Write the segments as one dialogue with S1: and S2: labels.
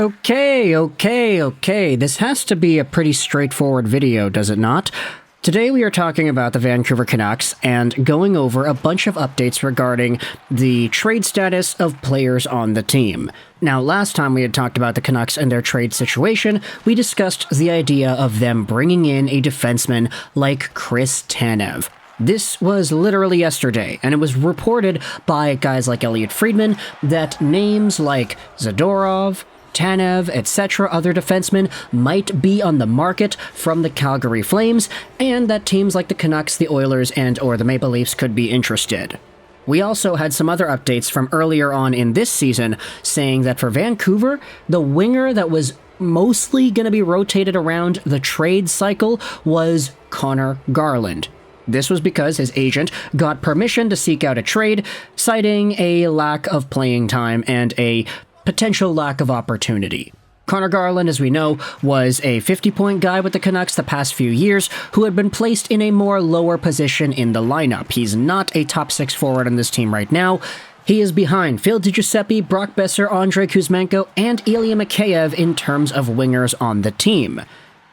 S1: Okay. This has to be a pretty straightforward video, does it not? Today we are talking about the Vancouver Canucks and going over a bunch of updates regarding the trade status of players on the team. Now, last time we had talked about the Canucks and their trade situation, we discussed the idea of them bringing in a defenseman like Chris Tanev. This was literally yesterday, and it was reported by guys like Elliot Friedman that names like Zadorov, Tanev, etc., other defensemen might be on the market from the Calgary Flames, and that teams like the Canucks, the Oilers, and or the Maple Leafs could be interested. We also had some other updates from earlier on in this season saying that for Vancouver, the winger that was mostly going to be rotated around the trade cycle was Connor Garland. This was because his agent got permission to seek out a trade, citing a lack of playing time and a potential lack of opportunity. Connor Garland, as we know, was a 50-point guy with the Canucks the past few years who had been placed in a more lower position in the lineup. He's not a top 6 forward on this team right now. He is behind Phil DiGiuseppe, Brock Besser, Andrei Kuzmenko, and Ilya Mikheyev in terms of wingers on the team.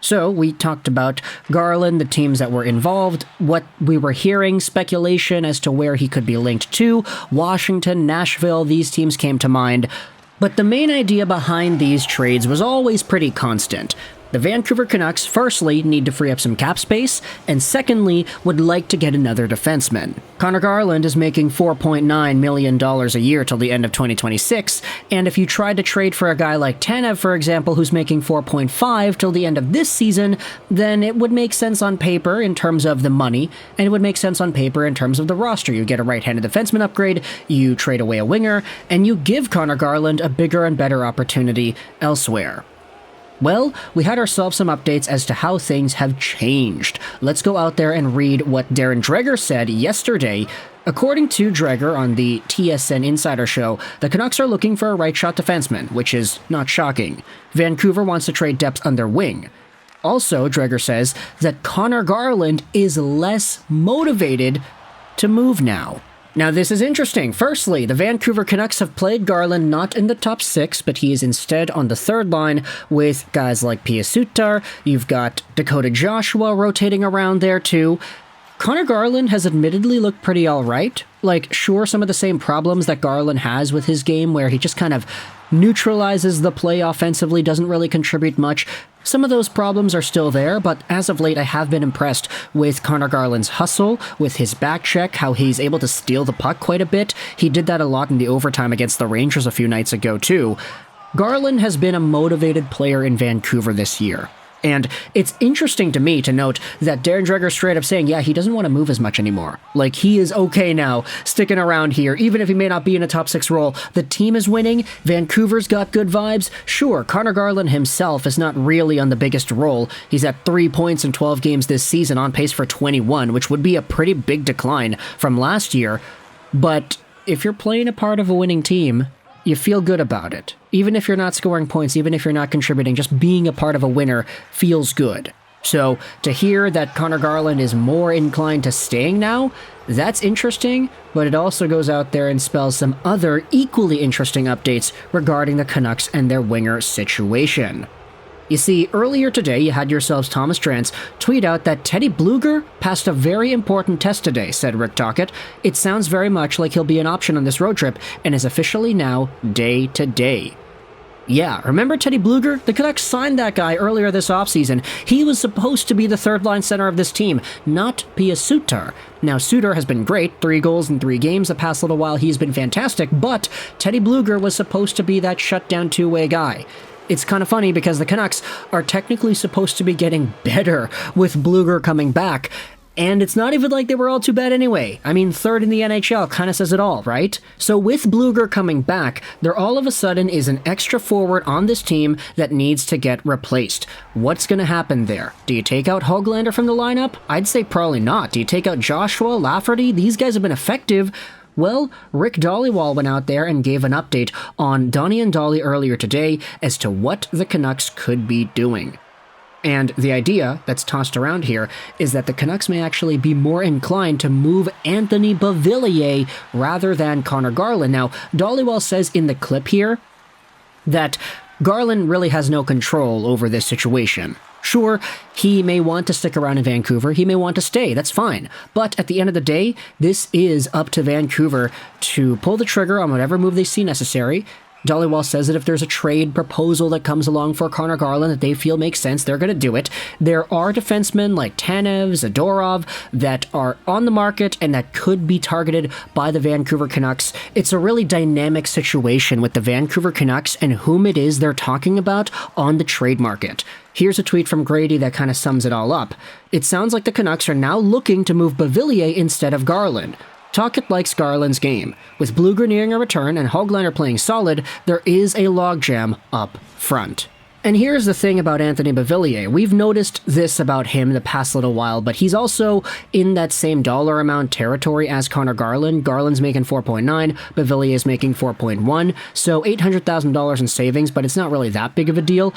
S1: So we talked about Garland, the teams that were involved, what we were hearing, speculation as to where he could be linked to. Washington, Nashville, these teams came to mind. But the main idea behind these trades was always pretty constant. The Vancouver Canucks, firstly, need to free up some cap space, and secondly, would like to get another defenseman. Connor Garland is making $4.9 million a year till the end of 2026, and if you tried to trade for a guy like Tanev, for example, who's making $4.5 till the end of this season, then it would make sense on paper in terms of the money, and it would make sense on paper in terms of the roster. You get a right-handed defenseman upgrade, you trade away a winger, and you give Connor Garland a bigger and better opportunity elsewhere. Well, we had ourselves some updates as to how things have changed. Let's go out there and read what Darren Dreger said yesterday. According to Dreger on the TSN Insider Show, the Canucks are looking for a right-shot defenseman, which is not shocking. Vancouver wants to trade depth on their wing. Also, Dreger says that Connor Garland is less motivated to move now. Now, this is interesting. Firstly, the Vancouver Canucks have played Garland not in the top 6, but he is instead on the third line with guys like Pia Sutar. You've got Dakota Joshua rotating around there too. Connor Garland has admittedly looked pretty alright. Like, sure, some of the same problems that Garland has with his game, where he just kind of neutralizes the play offensively, doesn't really contribute much. Some of those problems are still there, but as of late I have been impressed with Connor Garland's hustle, with his back check, how he's able to steal the puck quite a bit. He did that a lot in the overtime against the Rangers a few nights ago too. Garland has been a motivated player in Vancouver this year. And it's interesting to me to note that Darren Dreger straight up saying, yeah, he doesn't want to move as much anymore. Like, he is okay now, sticking around here, even if he may not be in a top 6 role. The team is winning, Vancouver's got good vibes. Sure, Connor Garland himself is not really on the biggest role. He's at 3 points in 12 games this season, on pace for 21, which would be a pretty big decline from last year. But if you're playing a part of a winning team, you feel good about it. Even if you're not scoring points, even if you're not contributing, just being a part of a winner feels good. So to hear that Connor Garland is more inclined to staying now, that's interesting, but it also goes out there and spells some other equally interesting updates regarding the Canucks and their winger situation. You see, earlier today, you had yourselves Thomas Drance tweet out that Teddy Blueger passed a very important test today, said Rick Tocchet. It sounds very much like he'll be an option on this road trip and is officially now day to day. Yeah, remember Teddy Blueger? The Canucks signed that guy earlier this offseason. He was supposed to be the third-line center of this team, not Pia Sutar. Now, Sutar has been great, 3 goals in 3 games the past little while. He's been fantastic, but Teddy Blueger was supposed to be that shutdown two-way guy. It's kind of funny because the Canucks are technically supposed to be getting better with Blueger coming back, and it's not even like they were all too bad anyway. I mean, 3rd in the NHL kind of says it all, right? So with Blueger coming back, there all of a sudden is an extra forward on this team that needs to get replaced. What's going to happen there? Do you take out Höglander from the lineup? I'd say probably not. Do you take out Joshua, Lafferty? These guys have been effective. Well, Rick Dhaliwal went out there and gave an update on Donnie and Dolly earlier today as to what the Canucks could be doing. And the idea that's tossed around here is that the Canucks may actually be more inclined to move Anthony Beauvillier rather than Connor Garland. Now, Dhaliwal says in the clip here that Garland really has no control over this situation. Sure, he may want to stick around in Vancouver, he may want to stay, that's fine. But at the end of the day, this is up to Vancouver to pull the trigger on whatever move they see necessary. Dhaliwal says that if there's a trade proposal that comes along for Connor Garland that they feel makes sense, they're going to do it. There are defensemen like Tanev, Zadorov that are on the market and that could be targeted by the Vancouver Canucks. It's a really dynamic situation with the Vancouver Canucks and whom it is they're talking about on the trade market. Here's a tweet from Grady that kind of sums it all up. It sounds like the Canucks are now looking to move Beauvillier instead of Garland. Tocchet likes Garland's game. With Blueger nearing a return and Höglander playing solid, there is a logjam up front. And here's the thing about Anthony Beauvillier. We've noticed this about him the past little while, but he's also in that same dollar amount territory as Connor Garland. Garland's making 4.9, Beauvillier's making 4.1, so $800,000 in savings, but it's not really that big of a deal.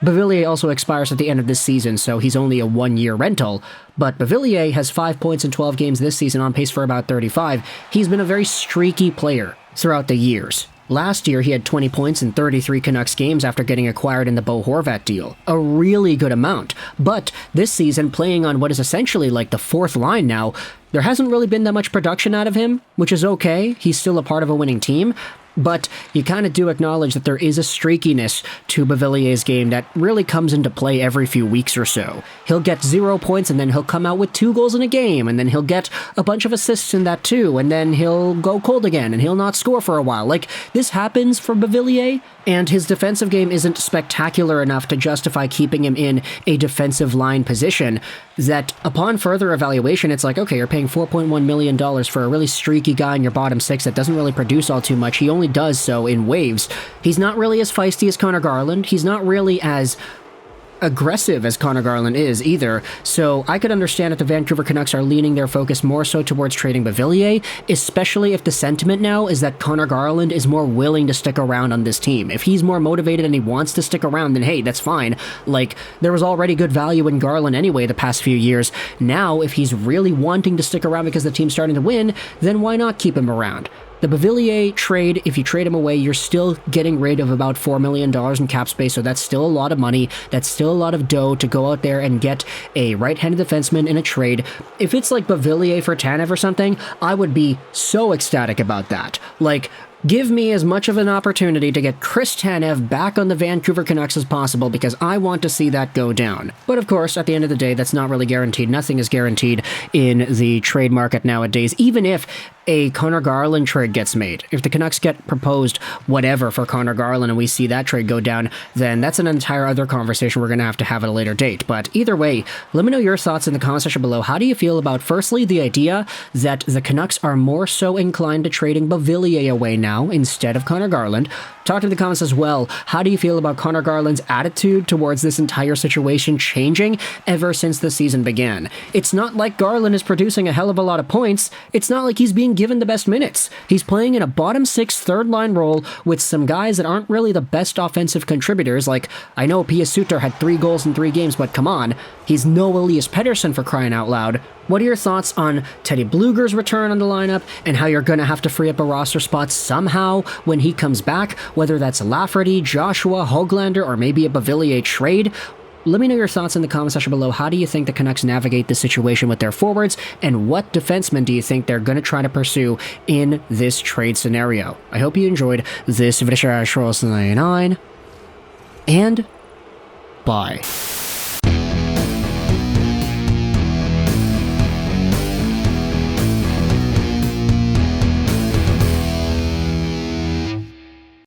S1: Beauvillier also expires at the end of this season, so he's only a one-year rental. But Beauvillier has 5 points in 12 games this season, on pace for about 35. He's been a very streaky player throughout the years. Last year, he had 20 points in 33 Canucks games after getting acquired in the Bo Horvat deal. A really good amount. But this season, playing on what is essentially like the fourth line now, there hasn't really been that much production out of him, which is okay. He's still a part of a winning team. But you kind of do acknowledge that there is a streakiness to Beauvillier's game that really comes into play every few weeks or so. He'll get 0 points and then he'll come out with 2 goals in a game, and then he'll get a bunch of assists in that too, and then he'll go cold again and he'll not score for a while. Like, this happens for Beauvillier, and his defensive game isn't spectacular enough to justify keeping him in a defensive line position, that upon further evaluation, it's like, okay, you're paying $4.1 million for a really streaky guy in your bottom six that doesn't really produce all too much. He only does so in waves. He's not really as feisty as Connor Garland. He's not really as aggressive as Connor Garland is either, so I could understand if the Vancouver Canucks are leaning their focus more so towards trading Beauvillier, especially if the sentiment now is that Connor Garland is more willing to stick around on this team. If he's more motivated and he wants to stick around, then hey, that's fine. Like, there was already good value in Garland anyway the past few years. Now, if he's really wanting to stick around because the team's starting to win, then why not keep him around? The Beauvillier trade, if you trade him away, you're still getting rid of about $4 million in cap space, so that's still a lot of money. That's still a lot of dough to go out there and get a right-handed defenseman in a trade. If it's like Beauvillier for Tanev or something, I would be so ecstatic about that. Like, give me as much of an opportunity to get Chris Tanev back on the Vancouver Canucks as possible, because I want to see that go down. But of course, at the end of the day, that's not really guaranteed. Nothing is guaranteed in the trade market nowadays, even if a Connor Garland trade gets made. If the Canucks get proposed whatever for Connor Garland and we see that trade go down, then that's an entire other conversation we're going to have at a later date. But either way, let me know your thoughts in the comment section below. How do you feel about, firstly, the idea that the Canucks are more so inclined to trading Beauvillier away now instead of Connor Garland? Talk in the comments as well. How do you feel about Connor Garland's attitude towards this entire situation changing ever since the season began? It's not like Garland is producing a hell of a lot of points. It's not like he's being given the best minutes. He's playing in a bottom six third line role with some guys that aren't really the best offensive contributors. Like, I know Pia Suter had 3 goals in 3 games, but come on. He's no Elias Pettersson, for crying out loud. What are your thoughts on Teddy Bluger's return on the lineup and how you're going to have to free up a roster spot somehow when he comes back, whether that's Lafferty, Joshua, Höglander, or maybe a Beauvillier trade? Let me know your thoughts in the comment section below. How do you think the Canucks navigate the situation with their forwards, and what defensemen do you think they're going to try to pursue in this trade scenario? I hope you enjoyed this video, and bye.